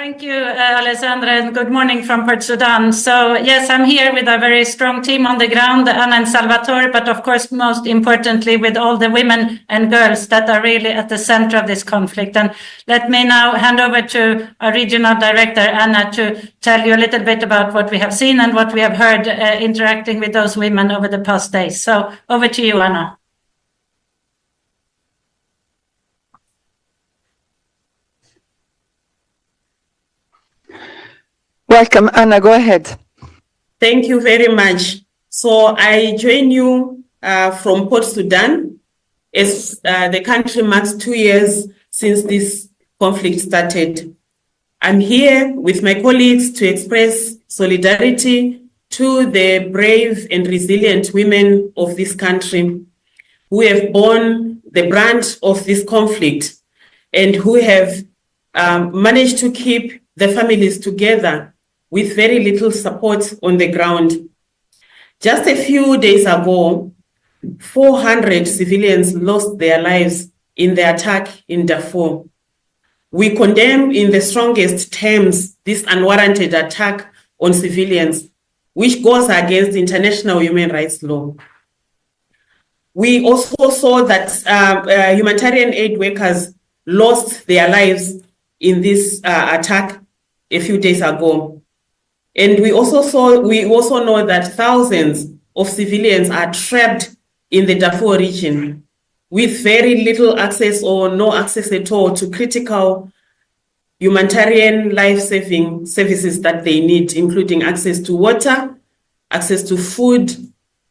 Thank you, Alessandra, and good morning from Port Sudan. So, yes, I'm here with a very strong team on the ground, Anna and Salvatore, but of course, most importantly, with all the women and girls that are really at the center of this conflict. And let me now hand over to our regional director, Anna, to tell you a little bit about what we have seen and what we have heard interacting with those women over the past days. So, over to you, Anna. Welcome, Anna, go ahead. Thank you very much. So I join you from Port Sudan as the country marks 2 years since this conflict started. I'm here with my colleagues to express solidarity to the brave and resilient women of this country who have borne the brunt of this conflict and who have managed to keep the families together with very little support on the ground. Just a few days ago, 400 civilians lost their lives in the attack in Darfur. We condemn in the strongest terms this unwarranted attack on civilians, which goes against international human rights law. We also saw that humanitarian aid workers lost their lives in this attack a few days ago. And we also know that thousands of civilians are trapped in the Darfur region with very little access or no access at all to critical humanitarian life-saving services that they need, including access to water, access to food,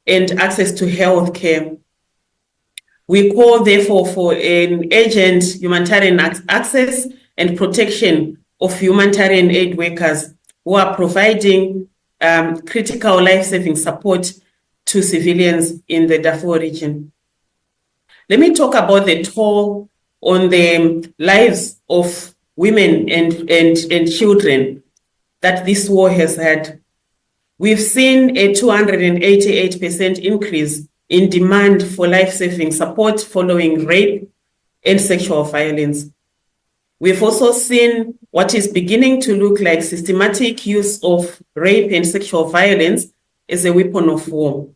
and access to health care. We call, therefore, for an urgent humanitarian access and protection of humanitarian aid workers who are providing critical life-saving support to civilians in the Darfur region. Let me talk about the toll on the lives of women and children that this war has had. We've seen a 288% increase in demand for life-saving support following rape and sexual violence. We've also seen what is beginning to look like systematic use of rape and sexual violence as a weapon of war.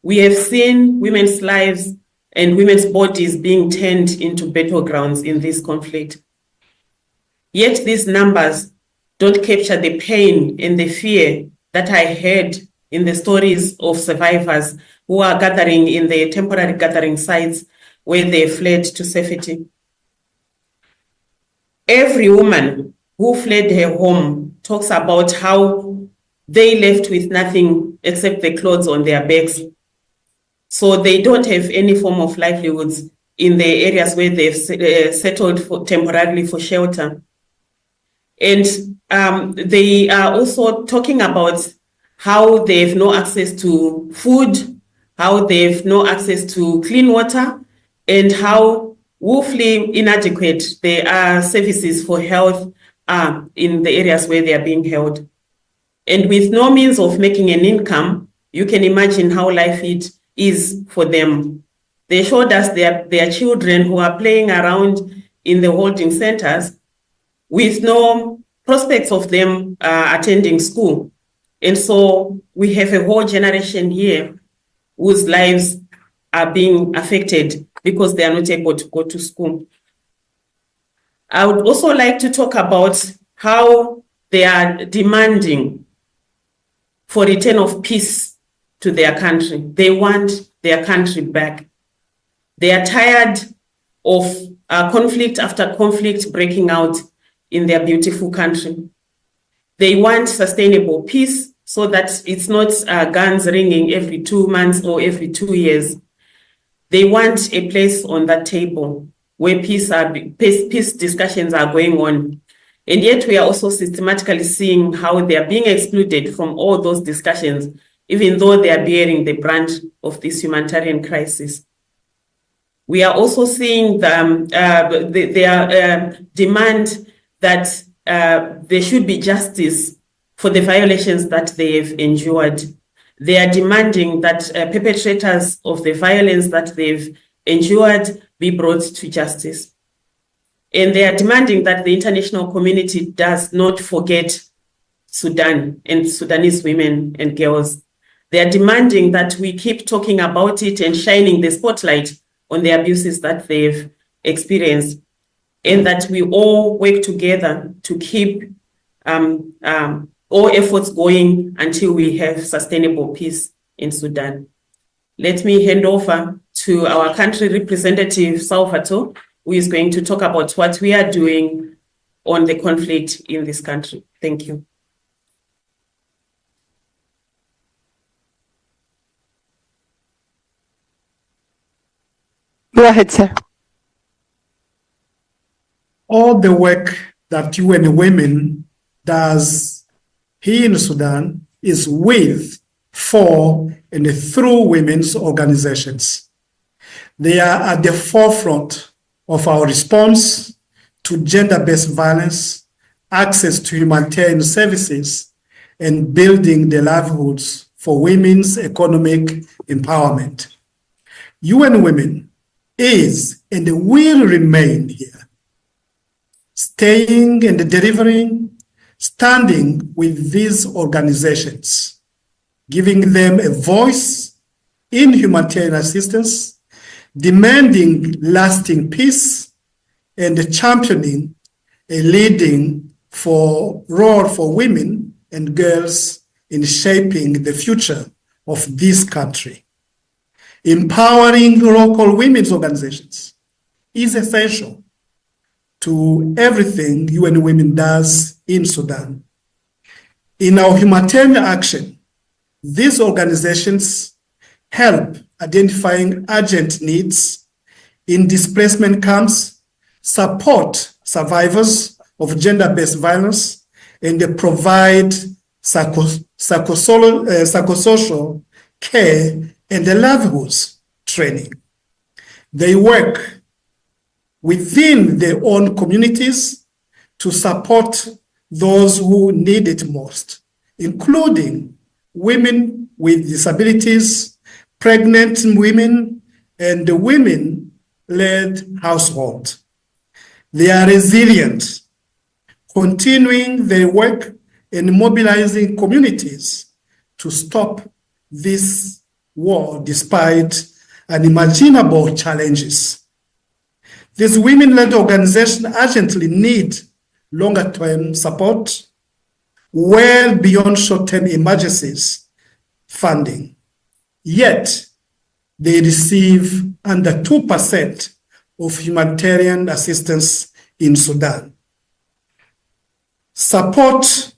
We have seen women's lives and women's bodies being turned into battlegrounds in this conflict. Yet these numbers don't capture the pain and the fear that I heard in the stories of survivors who are gathering in the temporary gathering sites where they fled to safety. Every woman who fled her home talks about how they left with nothing except the clothes on their backs. So they don't have any form of livelihoods in the areas where they've settled temporarily for shelter. And they are also talking about how they have no access to food, how they have no access to clean water, and how woefully inadequate there are services for health in the areas where they are being held. And with no means of making an income, you can imagine how life it is for them. They showed us their children who are playing around in the holding centers with no prospects of them attending school. And so we have a whole generation here whose lives are being affected because they are not able to go to school. I would also like to talk about how they are demanding for return of peace to their country. They want their country back. They are tired of conflict after conflict breaking out in their beautiful country. They want sustainable peace so that it's not guns ringing every 2 months or every 2 years. They want a place on that table where peace discussions are going on. And yet we are also systematically seeing how they are being excluded from all those discussions, even though they are bearing the brunt of this humanitarian crisis. We are also seeing their demand that there should be justice for the violations that they have endured. They are demanding that perpetrators of the violence that they've endured be brought to justice. And they are demanding that the international community does not forget Sudan and Sudanese women and girls. They are demanding that we keep talking about it and shining the spotlight on the abuses that they've experienced, and that we all work together to keep all efforts going until we have sustainable peace in Sudan. Let me hand over to our country representative, Salvatore, who is going to talk about what we are doing on the conflict in this country. Thank you. Go ahead, sir. All the work that UN Women does here in Sudan is with, for, and through women's organizations. They are at the forefront of our response to gender-based violence, access to humanitarian services, and building the livelihoods for women's economic empowerment. UN Women is and will remain here, staying and delivering, standing with these organizations, giving them a voice in humanitarian assistance, demanding lasting peace, and championing a leading role for women and girls in shaping the future of this country. Empowering local women's organizations is essential to everything UN Women does in Sudan. In our humanitarian action, these organizations help identifying urgent needs in displacement camps, support survivors of gender-based violence, and provide psychosocial care and livelihoods training. They work within their own communities to support those who need it most, including women with disabilities, pregnant women, and the women-led household. They are resilient, continuing their work and mobilizing communities to stop this war despite unimaginable challenges. These women-led organizations urgently need longer-term support, well beyond short-term emergencies funding. Yet, they receive under 2% of humanitarian assistance in Sudan. Supporting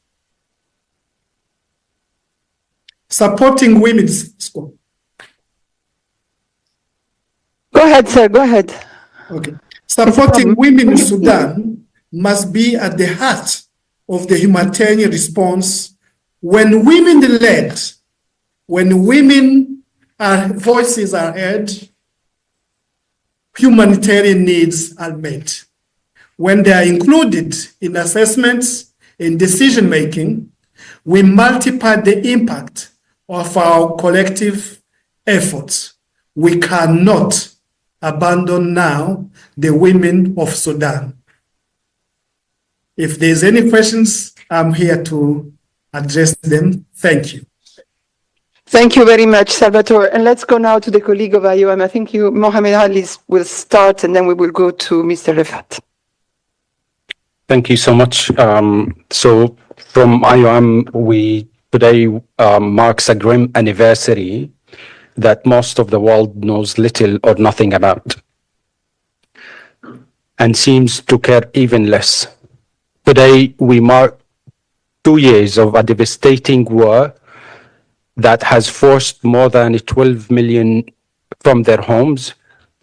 women's school. Go ahead, sir. Go ahead. Okay. Supporting women in Sudan must be at the heart of the humanitarian response. When women led, when women voices are heard, humanitarian needs are met. When they are included in assessments and decision-making, we multiply the impact of our collective efforts. We cannot abandon now the women of Sudan. If there's any questions, I'm here to address them. Thank you. Thank you very much, Salvatore. And let's go now to the colleague of IOM. I think Mohammed Ali will start, and then we will go to Mr. Refat. Thank you so much. So from IOM, today marks a grim anniversary that most of the world knows little or nothing about, and seems to care even less. Today, we mark 2 years of a devastating war that has forced more than 12 million from their homes,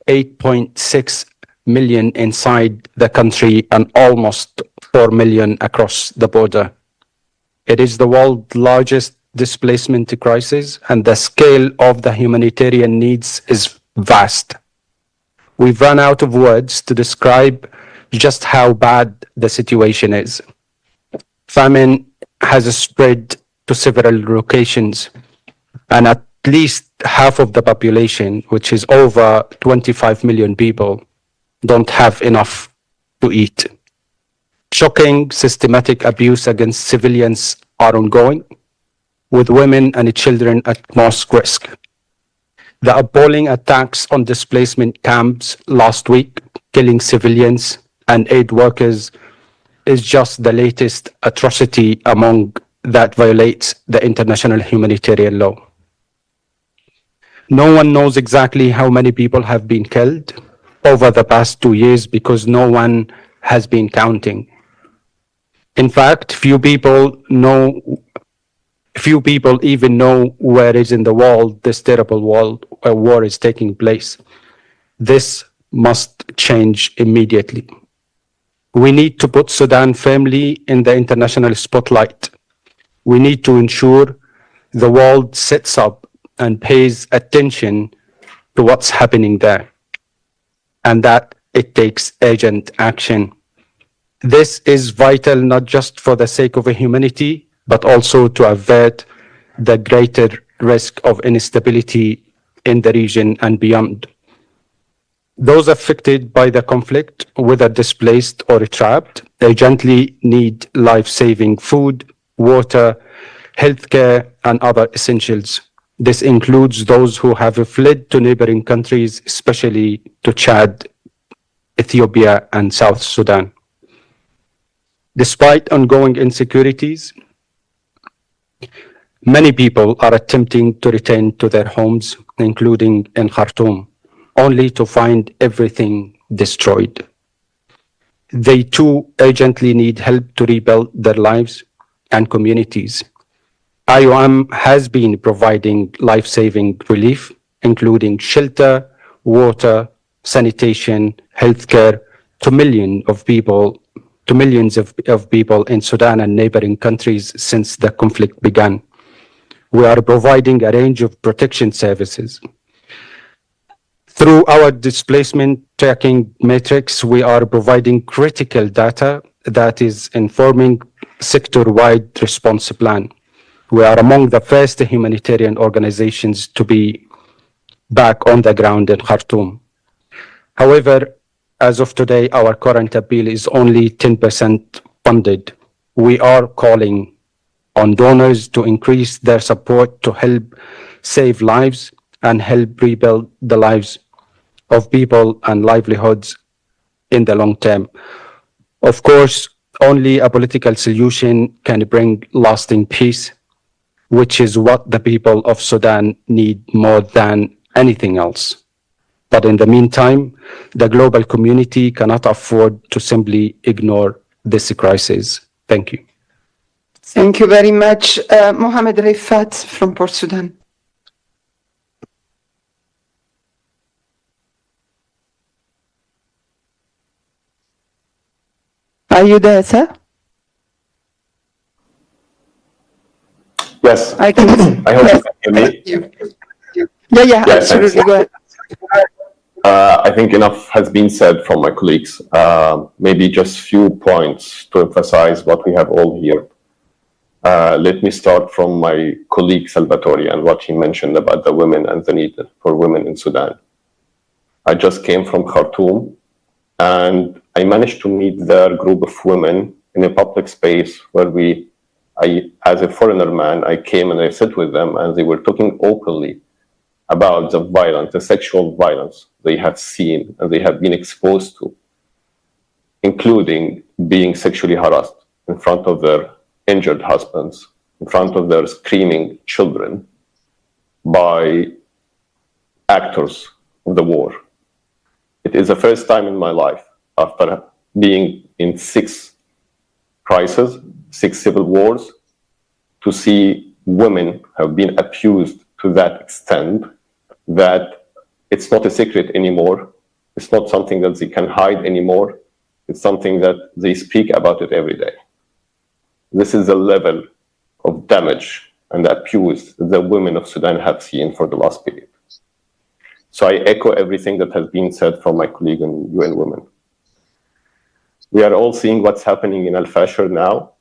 8.6 million inside the country, and almost 4 million across the border. It is the world's largest displacement crisis, and the scale of the humanitarian needs is vast. We've run out of words to describe just how bad the situation is. Famine has spread to several locations, and at least half of the population, which is over 25 million people, don't have enough to eat. Shocking systematic abuse against civilians are ongoing, with women and children at most risk. The appalling attacks on displacement camps last week, killing civilians and aid workers, is just the latest atrocity among that violates the international humanitarian law. No one knows exactly how many people have been killed over the past 2 years because no one has been counting. In fact, few people even know where is in the world this terrible war is taking place. This must change immediately. We need to put Sudan firmly in the international spotlight. We need to ensure the world sits up and pays attention to what's happening there, and that it takes urgent action. This is vital not just for the sake of humanity, but also to avert the greater risk of instability in the region and beyond. Those affected by the conflict, whether displaced or trapped, urgently need life-saving food, water, healthcare, and other essentials. This includes those who have fled to neighboring countries, especially to Chad, Ethiopia, and South Sudan. Despite ongoing insecurities, many people are attempting to return to their homes, including in Khartoum, only to find everything destroyed. They too urgently need help to rebuild their lives and communities. IOM has been providing life-saving relief, including shelter, water, sanitation, healthcare to millions of people in Sudan and neighboring countries since the conflict began. We are providing a range of protection services. Through our displacement tracking matrix, we are providing critical data that is informing sector-wide response plan. We are among the first humanitarian organizations to be back on the ground in Khartoum. However, as of today, our current appeal is only 10% funded. We are calling on donors to increase their support to help save lives and help rebuild the lives of people and livelihoods in the long term. Of course, only a political solution can bring lasting peace, which is what the people of Sudan need more than anything else. But in the meantime, the global community cannot afford to simply ignore this crisis. Thank you. Thank you very much. Mohamed Rifat from Port Sudan. Are you there, sir? Yes. I can. I hope you can hear me. Yeah, Yes, absolutely. Go ahead. I think enough has been said from my colleagues. Maybe just few points to emphasize what we have all here. Let me start from my colleague Salvatore and what he mentioned about the women and the need for women in Sudan. I just came from Khartoum, and I managed to meet their group of women in a public space where as a foreigner man, I came and I sat with them, and they were talking openly about the violence, the sexual violence they have seen and they have been exposed to, including being sexually harassed in front of their injured husbands, in front of their screaming children by actors of the war. It is the first time in my life, after being in 6 crises, 6 civil wars, to see women have been abused to that extent that it's not a secret anymore. It's not something that they can hide anymore. It's something that they speak about it every day. This is the level of damage and abuse that the women of Sudan have seen for the last period. So I echo everything that has been said from my colleague and UN Women. We are all seeing what's happening in Al-Fashir now.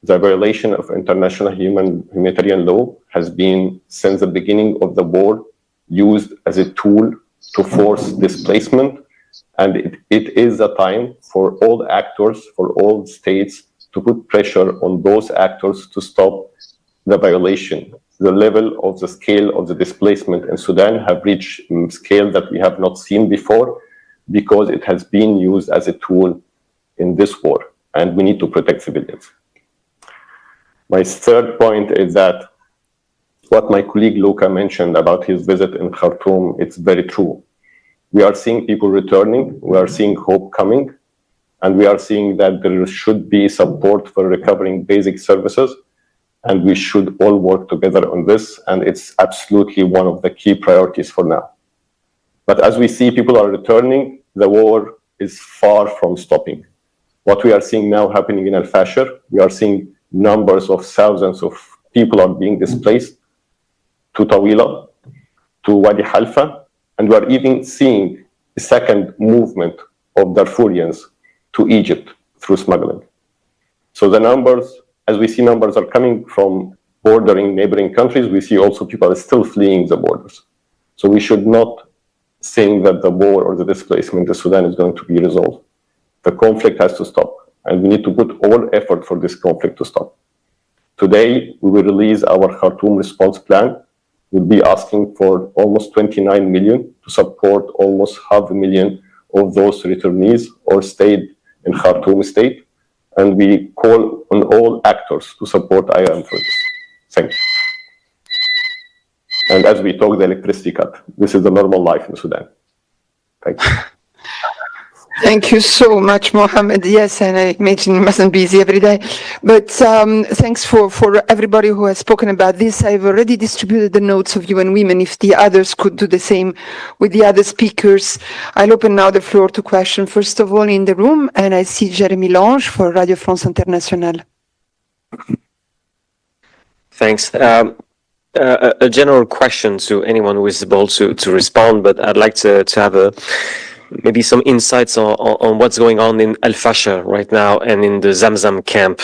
The violation of international humanitarian law has been, since the beginning of the war, used as a tool to force displacement And it is a time for all actors, for all states to put pressure on those actors to stop the violation. The level of the scale of the displacement in Sudan have reached a scale that we have not seen before, because it has been used as a tool in this war, and we need to protect civilians. My third point is that what my colleague Luca mentioned about his visit in Khartoum, it's very true. We are seeing people returning, we are seeing hope coming, and we are seeing that there should be support for recovering basic services, and we should all work together on this, and it's absolutely one of the key priorities for now. But as we see people are returning, the war is far from stopping. What we are seeing now happening in Al-Fashir, we are seeing numbers of thousands of people are being displaced to Tawila, to Wadi Halfa, and we are even seeing a second movement of Darfurians to Egypt through smuggling. So the numbers, as we see numbers are coming from bordering neighboring countries, we see also people are still fleeing the borders. So we should not think that the war or the displacement in Sudan is going to be resolved. The conflict has to stop, and we need to put all effort for this conflict to stop. Today, we will release our Khartoum response plan. We'll be asking for almost 29 million to support almost 500,000 of those returnees or stayed in Khartoum state. And we call on all actors to support IOM for this. Thank you. And as we talk, the electricity cut. This is the normal life in Sudan. Thank you. Thank you so much, Mohammed. Yes, and I imagine it mustn't be easy every day. But thanks for everybody who has spoken about this. I've already distributed the notes of UN Women. If the others could do the same with the other speakers. I'll open now the floor to questions. First of all, in the room, and I see Jeremy Lange for Radio France Internationale. Thanks. A general question to anyone who is able to respond, but I'd like to have maybe some insights on what's going on in Al-Fashir right now and in the Zamzam camp.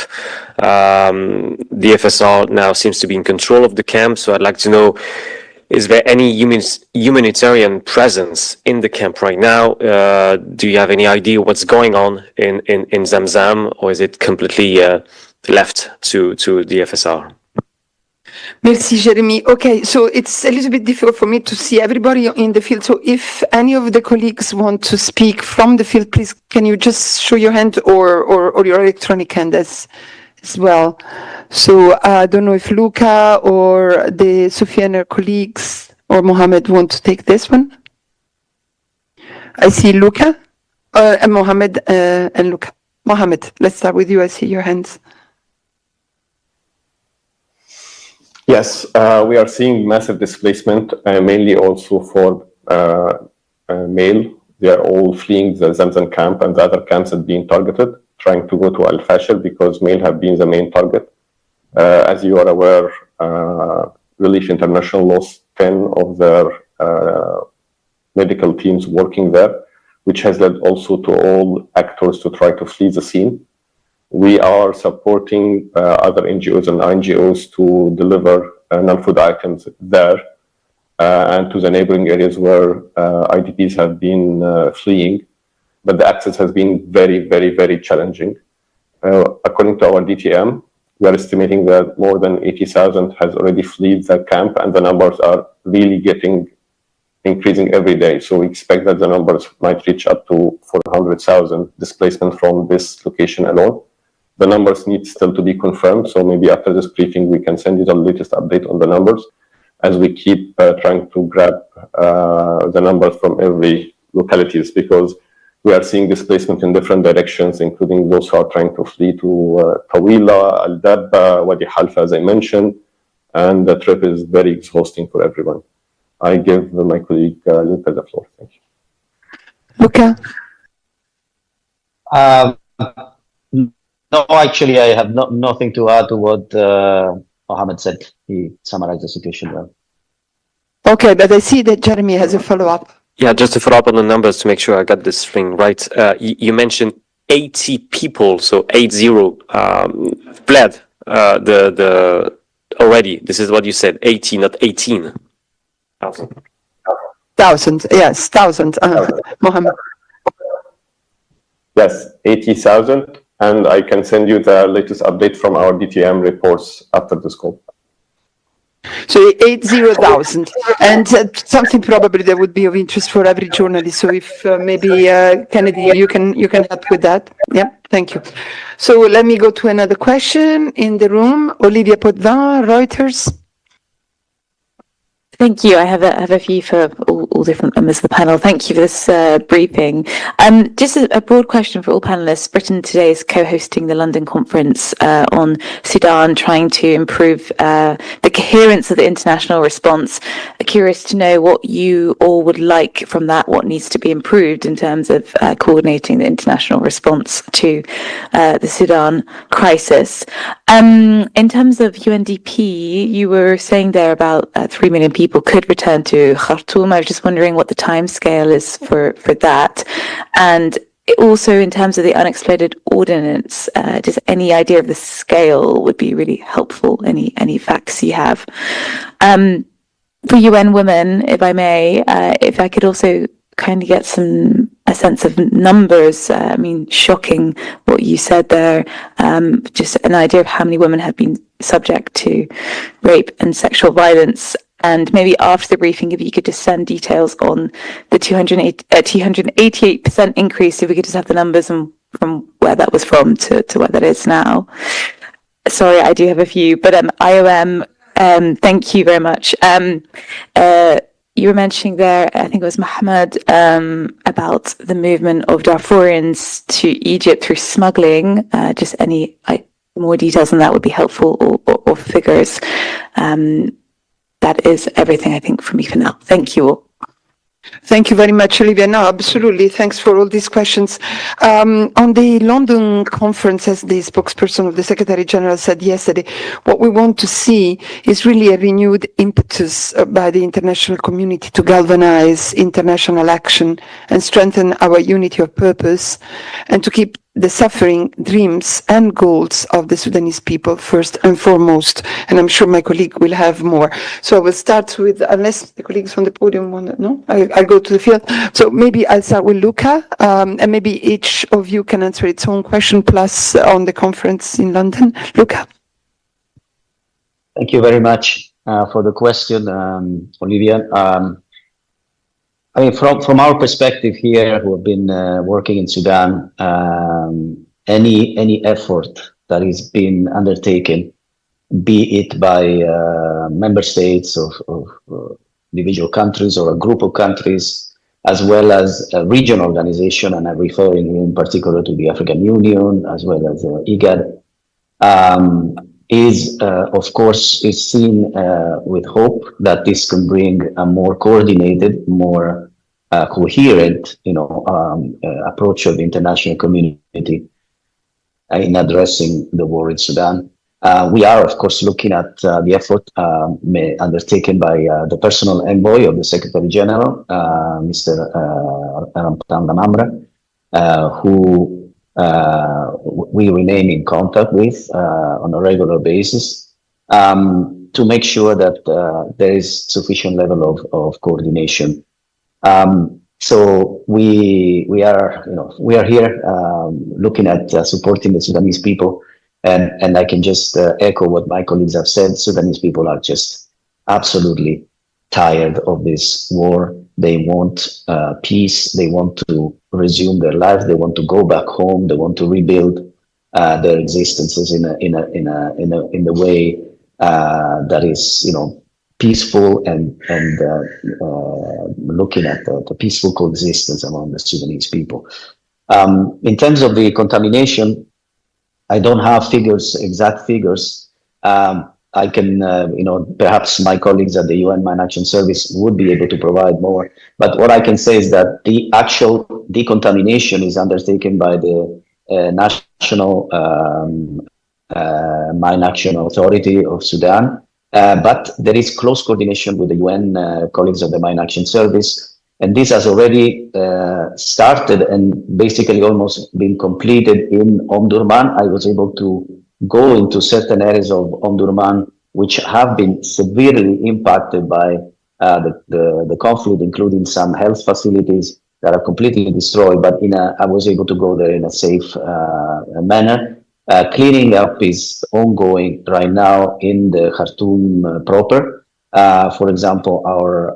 The FSR now seems to be in control of the camp, so I'd like to know, is there any humanitarian presence in the camp right now? Do you have any idea what's going on in Zamzam, or is it completely left to the FSR? Merci, Jeremy. Okay, so it's a little bit difficult for me to see everybody in the field. So if any of the colleagues want to speak from the field, please, can you just show your hand or your electronic hand as well? So I don't know if Luca or the Soufiane colleagues or Mohammed want to take this one. I see Luca, and Mohammed and Luca. Mohammed, let's start with you. I see your hands. Yes, we are seeing massive displacement, mainly also for male. They are all fleeing the Zamzam camp, and the other camps have been targeted, trying to go to Al-Fashir because male have been the main target. As you are aware, Relief International lost 10 of their medical teams working there, which has led also to all actors to try to flee the scene. We are supporting other NGOs and NGOs to deliver non-food items there and to the neighboring areas where IDPs have been fleeing. But the access has been very, very, very challenging. According to our DTM, we are estimating that more than 80,000 has already fled the camp, and the numbers are really increasing every day. So we expect that the numbers might reach up to 400,000 displacement from this location alone. The numbers need still to be confirmed, so maybe after this briefing we can send you the latest update on the numbers as we keep trying to grab the numbers from every localities, because we are seeing displacement in different directions, including those who are trying to flee to Tawila, Al-Dabba, Wadi Halfa, as I mentioned, and the trip is very exhausting for everyone. I give my colleague Luca the floor. Thank you. Luca? No, actually, I have nothing to add to what Mohammed said. He summarized the situation well. Okay, but I see that Jeremy has a follow-up. Yeah, just to follow up on the numbers to make sure I got this thing right. You mentioned 80 people, so 80 fled already. This is what you said, 80, not 18,000. Thousand, yes, thousand. Mohammed. Yes, 80,000, and I can send you the latest update from our DTM reports after this call. So 80,000, and something probably that would be of interest for every journalist. So if maybe Kennedy, you can help with that. Yeah, thank you. So let me go to another question in the room. Olivia Potvin, Reuters. Thank you. I have a few for all different members of the panel. Thank you for this briefing. Just a broad question for all panelists. Britain today is co-hosting the London conference on Sudan, trying to improve the coherence of the international response. Curious to know what you all would like from that, what needs to be improved in terms of coordinating the international response to the Sudan crisis. In terms of UNDP, you were saying there about 3 million people could return to Khartoum. I was just wondering what the timescale is for that. And also in terms of the unexploded ordnance, just any idea of the scale would be really helpful, any facts you have. For UN Women, if I may, if I could also kind of get a sense of numbers. I mean, shocking what you said there. Just an idea of how many women have been subject to rape and sexual violence. And maybe after the briefing, if you could just send details on the 288% increase, if we could just have the numbers and from where that was from to where that is now. Sorry, I do have a few, but IOM, thank you very much. You were mentioning there, I think it was Mohammed, about the movement of Darfurians to Egypt through smuggling. Just any more details on that would be helpful, or figures. That is everything, I think, for me for now. Thank you all. Thank you very much, Olivia. No, absolutely. Thanks for all these questions. On the London conference, as the spokesperson of the Secretary General said yesterday, what we want to see is really a renewed impetus by the international community to galvanize international action and strengthen our unity of purpose, and to keep the suffering, dreams and goals of the Sudanese people first and foremost. And I'm sure my colleague will have more. So I will start with, unless the colleagues on the podium want to, no? I'll go to the field. So maybe I'll start with Luca, and maybe each of you can answer its own question, plus on the conference in London. Luca. Thank you very much for the question, Olivia. I mean, from our perspective here, who have been working in Sudan, any effort that is being undertaken, be it by member states of individual countries or a group of countries, as well as a regional organization, and I'm referring in particular to the African Union, as well as IGAD, is of course seen with hope that this can bring a more coordinated, more coherent, approach of the international community in addressing the war in Sudan. We are, of course, looking at the effort undertaken by the personal envoy of the Secretary General, Mr. Ramtan Lamamra, who we remain in contact with on a regular basis to make sure that there is sufficient level of coordination. So we are here looking at supporting the Sudanese people, and I can just echo what my colleagues have said. Sudanese people are just absolutely tired of this war. They want peace. They want to resume their lives. They want to go back home. They want to rebuild their existences in the way that is, peaceful and looking at the peaceful coexistence among the Sudanese people. In terms of the contamination, I don't have exact figures. I can, perhaps my colleagues at the UN Mine Action Service would be able to provide more. But what I can say is that the actual decontamination is undertaken by the National Mine Action Authority of Sudan. But there is close coordination with the UN colleagues of the Mine Action Service. And this has already started and basically almost been completed in Omdurman. I was able to go into certain areas of Omdurman which have been severely impacted by the conflict, including some health facilities that are completely destroyed, but I was able to go there in a safe manner. Cleaning up is ongoing right now in the Khartoum proper. For example, our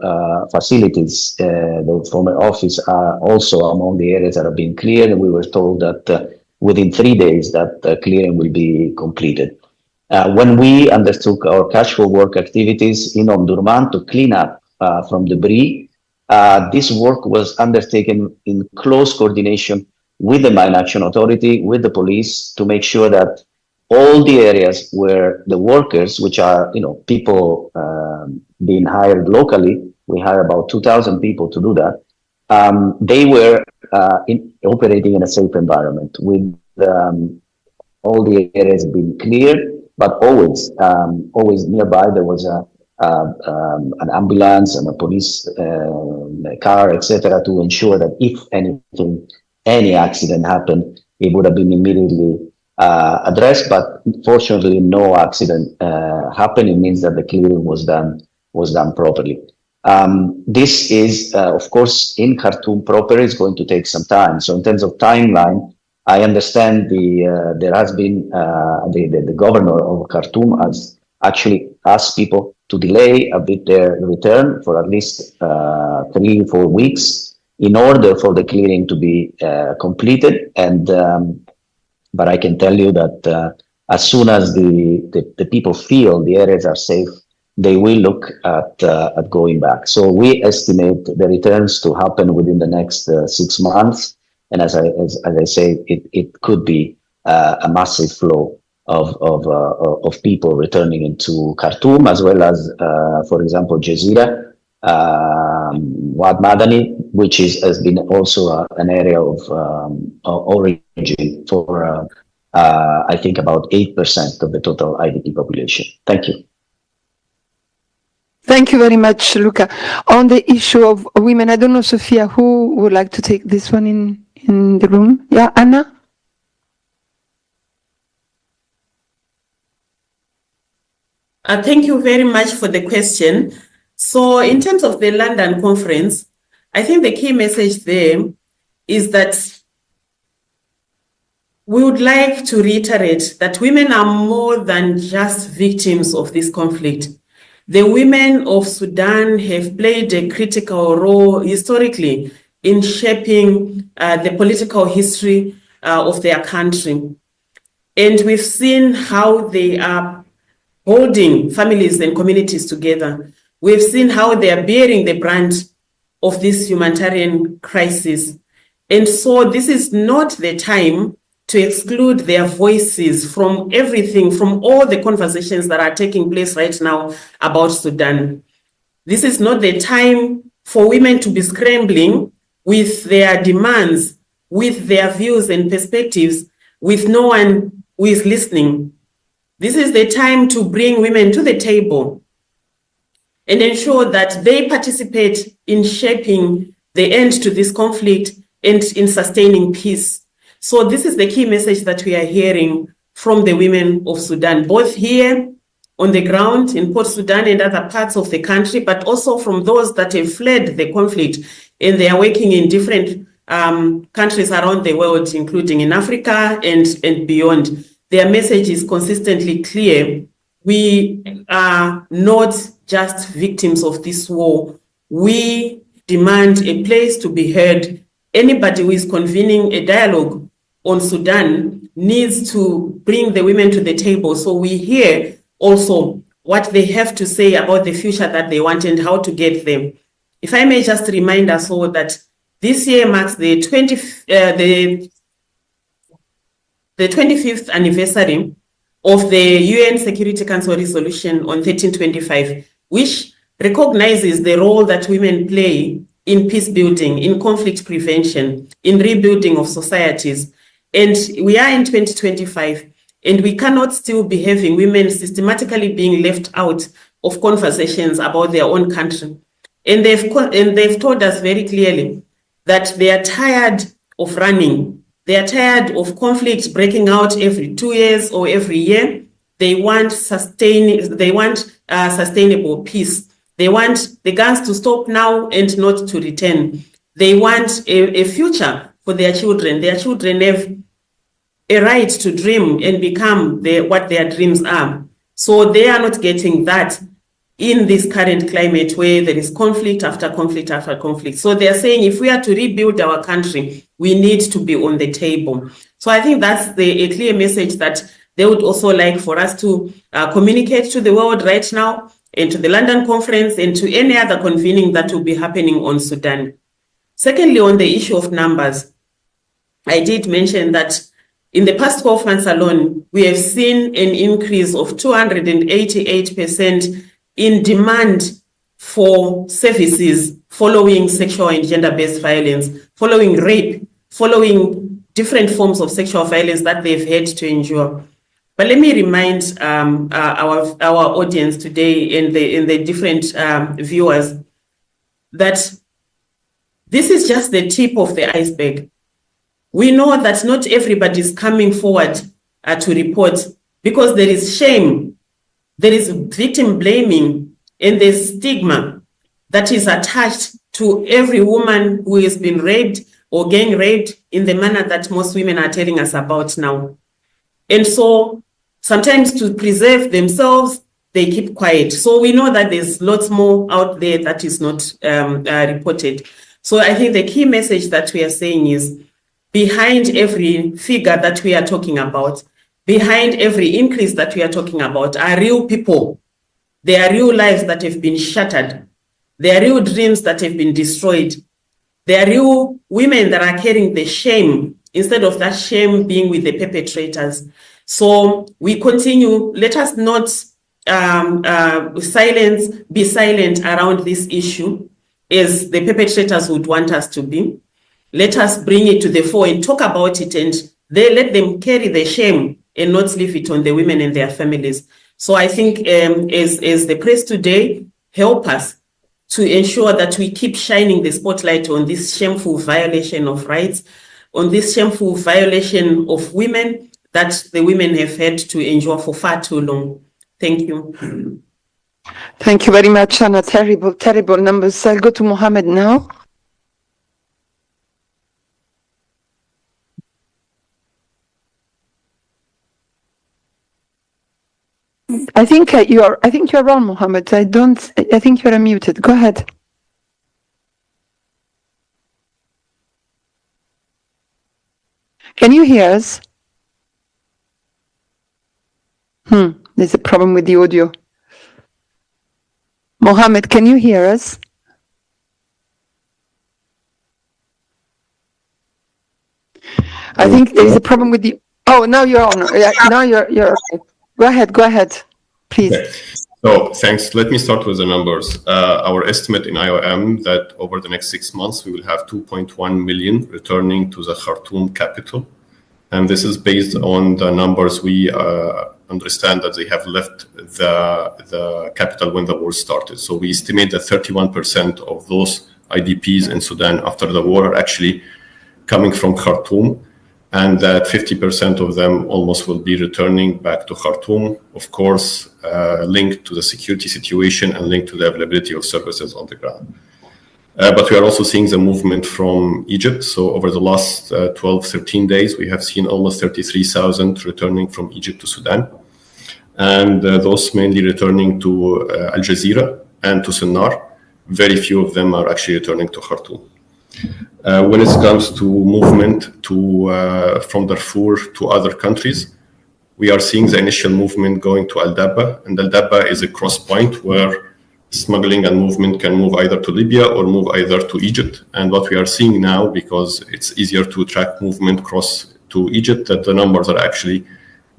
facilities, the former office, are also among the areas that are being cleared, and we were told that within 3 days that clearing will be completed. When we undertook our cash for work activities in Omdurman to clean up from debris, this work was undertaken in close coordination with the Mine Action Authority, with the police, to make sure that all the areas where the workers, which are people being hired locally, we hire about 2,000 people to do that, they were operating in a safe environment with all the areas being cleared, but always nearby there was an ambulance and a police car, etc., to ensure that if any accident happened, it would have been immediately addressed. But fortunately, no accident happened. It means that the clearing was done properly. This is, of course, in Khartoum proper, is going to take some time. So in terms of timeline, I understand there has been the governor of Khartoum has actually asked people to delay a bit their return for at least 3-4 weeks in order for the clearing to be completed. And but I can tell you that as soon as the people feel the areas are safe, they will look at going back. So we estimate the returns to happen within the next 6 months. And as I say, it could be a massive flow of people returning into Khartoum, as well as, for example, Jazeera, Wad Madani, which has been also an area of origin for, I think, about 8% of the total IDP population. Thank you. Thank you very much, Luca. On the issue of women, I don't know, Sophia, who would like to take this one in the room? Yeah, Anna? Thank you very much for the question. So in terms of the London conference, I think the key message there is that we would like to reiterate that women are more than just victims of this conflict. The women of Sudan have played a critical role historically in shaping the political history of their country. And we've seen how they are holding families and communities together. We've seen how they are bearing the brunt of this humanitarian crisis. And so this is not the time to exclude their voices from everything, from all the conversations that are taking place right now about Sudan. This is not the time for women to be scrambling with their demands, with their views and perspectives, with no one who is listening. This is the time to bring women to the table and ensure that they participate in shaping the end to this conflict and in sustaining peace. So this is the key message that we are hearing from the women of Sudan, both here on the ground in Port Sudan and other parts of the country, but also from those that have fled the conflict and they are working in different countries around the world, including in Africa and beyond. Their message is consistently clear. We are not just victims of this war. We demand a place to be heard. Anybody who is convening a dialogue on Sudan needs to bring the women to the table so we hear also what they have to say about the future that they want and how to get them. If I may just remind us all that this year marks the 25th anniversary of the UN Security Council Resolution on 1325, which recognizes the role that women play in peace building, in conflict prevention, in rebuilding of societies. And we are in 2025, and we cannot still be having women systematically being left out of conversations about their own country. And they've told us very clearly that they are tired of running. They are tired of conflicts breaking out every 2 years or every year. They want sustainable peace. They want the guns to stop now and not to return. They want a future for their children. Their children have a right to dream and become what their dreams are. So they are not getting that in this current climate where there is conflict after conflict after conflict. So they are saying if we are to rebuild our country, we need to be on the table. So I think that's a clear message that they would also like for us to communicate to the world right now, and to the London conference, and to any other convening that will be happening on Sudan. Secondly, on the issue of numbers, I did mention that in the past 12 months alone, we have seen an increase of 288% in demand for services following sexual and gender-based violence, following rape, following different forms of sexual violence that they've had to endure. But let me remind our audience today and the different viewers that this is just the tip of the iceberg. We know that not everybody is coming forward to report because there is shame, there is victim blaming, and there's stigma that is attached to every woman who has been raped or gang raped in the manner that most women are telling us about now. And so sometimes to preserve themselves, they keep quiet. So we know that there's lots more out there that is not reported. So I think the key message that we are saying is, behind every figure that we are talking about, behind every increase that we are talking about, are real people. There are real lives that have been shattered. There are real dreams that have been destroyed. There are real women that are carrying the shame instead of that shame being with the perpetrators. So we continue. Let us not be silent around this issue as the perpetrators would want us to be. Let us bring it to the fore and talk about it, and let them carry the shame and not leave it on the women and their families. So I think as the press today help us to ensure that we keep shining the spotlight on this shameful violation of rights, on this shameful violation of women that the women have had to endure for far too long. Thank you. Thank you very much, Anna. Terrible, terrible numbers. I'll go to Mohammed now. I think you're wrong, Mohammed. I think you're unmuted. Go ahead. Can you hear us? There's a problem with the audio. Mohammed, can you hear us? I think there's a problem with the. Oh, now you're on. Now you're okay. Go ahead, please. Okay. So thanks. Let me start with the numbers. Our estimate in IOM that over the next 6 months, we will have 2.1 million returning to the Khartoum capital. And this is based on the numbers we understand that they have left the capital when the war started. So we estimate that 31% of those IDPs in Sudan after the war are actually coming from Khartoum, and that 50% of them almost will be returning back to Khartoum, of course, linked to the security situation and linked to the availability of services on the ground. But we are also seeing the movement from Egypt. So over the last 12, 13 days, we have seen almost 33,000 returning from Egypt to Sudan. And those mainly returning to Al Jazeera and to Sennar. Very few of them are actually returning to Khartoum. When it comes to movement from Darfur to other countries, we are seeing the initial movement going to Al Dabba. And Al Dabba is a cross point where smuggling and movement can move either to Libya or move either to Egypt. And what we are seeing now, because it's easier to track movement cross to Egypt, that the numbers are actually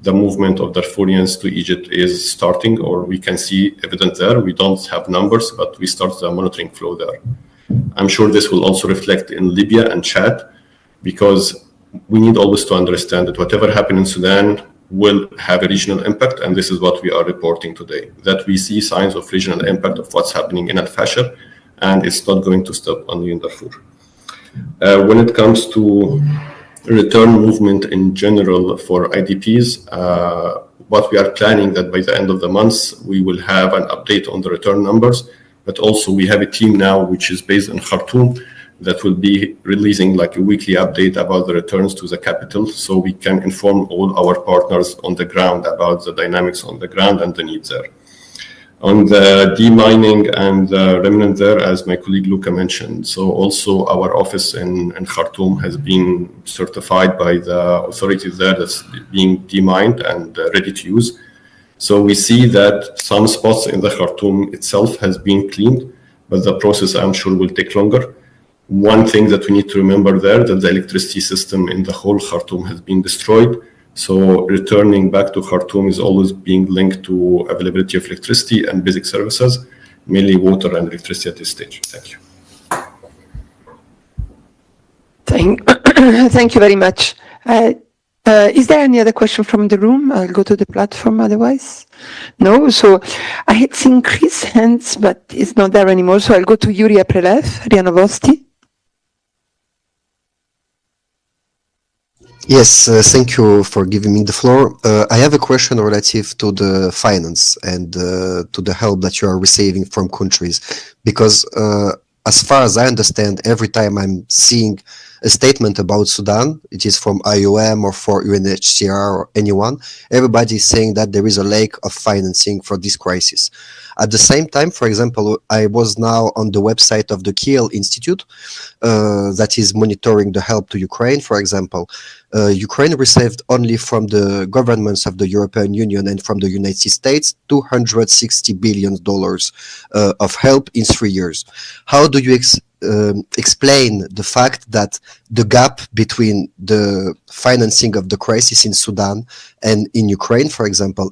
the movement of Darfurians to Egypt is starting, or we can see evidence there. We don't have numbers, but we start the monitoring flow there. I'm sure this will also reflect in Libya and Chad, because we need always to understand that whatever happens in Sudan will have a regional impact, and this is what we are reporting today, that we see signs of regional impact of what's happening in Al-Fashir, and it's not going to stop only in Darfur. When it comes to return movement in general for IDPs, what we are planning that by the end of the month, we will have an update on the return numbers, but also we have a team now which is based in Khartoum, that will be releasing like a weekly update about the returns to the capital, so we can inform all our partners on the ground about the dynamics on the ground and the needs there. On the demining and the remnant there, as my colleague Luca mentioned, so also our office in Khartoum has been certified by the authorities there that's being demined and ready to use. So we see that some spots in the Khartoum itself has been cleaned, but the process, I'm sure, will take longer. One thing that we need to remember there, that the electricity system in the whole Khartoum has been destroyed. So returning back to Khartoum is always being linked to availability of electricity and basic services, mainly water and electricity at this stage. Thank you. Thank you very much. Is there any other question from the room? I'll go to the platform otherwise. No, so I had seen Chris' hands, but it's not there anymore. So I'll go to Yuri Aprelev, RIA Novosti. Yes, thank you for giving me the floor. I have a question relative to the finance and to the help that you are receiving from countries, because as far as I understand, every time I'm seeing a statement about Sudan, it is from IOM or for UNHCR or anyone, everybody is saying that there is a lack of financing for this crisis. At the same time, for example, I was now on the website of the Kiel Institute that is monitoring the help to Ukraine, for example. Ukraine received only from the governments of the European Union and from the United States $260 billion of help in 3 years. How do you explain the fact that the gap between the financing of the crisis in Sudan and in Ukraine, for example,